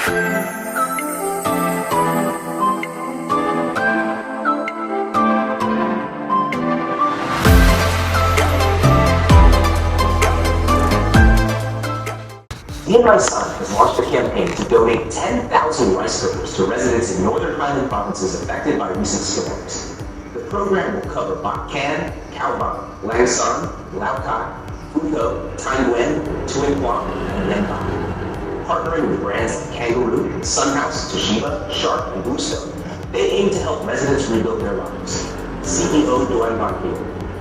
Điện Máy Xanh has launched a campaign to donate 10,000 rice cookers to residents in northern highland provinces affected by recent storms. The program will cover Bắc Kạn, Cao Bằng, Lào Cai, and Nhánh, partnering with brands like Kangaroo, Sunhouse, Toshiba, Sharp, and Bluestone. They aim to help residents rebuild their lives. CEO Duan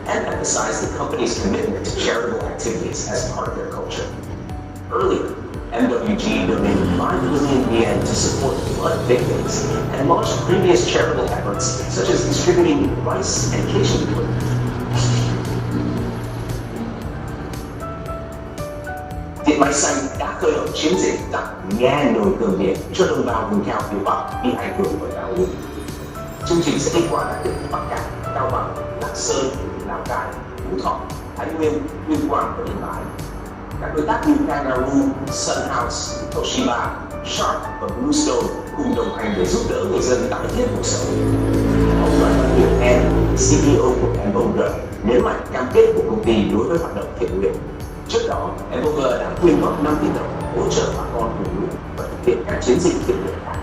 and emphasized the company's commitment to charitable activities as part of their culture. Earlier, MWG donated 5 million yen to support flood victims and launched previous charitable efforts such as distributing rice and kitchen equipment. Điện Máy Xanh đã khởi động chiến dịch tặng nghe nồi cơm điện cho đồng bào vùng cao phía Bắc bị ảnh hưởng bởi bão lũ. Chương trình sẽ đi qua các tỉnh Bắc Kạn, Cao Bằng, Lạng Sơn, Lào Cai, Phú Thọ, Thái Nguyên, Tuyên Quang và Yên Bái. Các đối tác như Kangaroo, Sunhouse, Toshiba, Sharp và Bluestone cùng đồng hành để giúp đỡ người dân tái thiết cuộc sống. Ông Lê Duẩn, CEO của MWG, nhấn mạnh cam kết của công ty đối với hoạt động thiện nguyện. Trước đó, MWG đã quyên góp 5 tỷ đồng hỗ trợ bà con vùng lũ và thực hiện các chiến dịch thiện nguyện khác.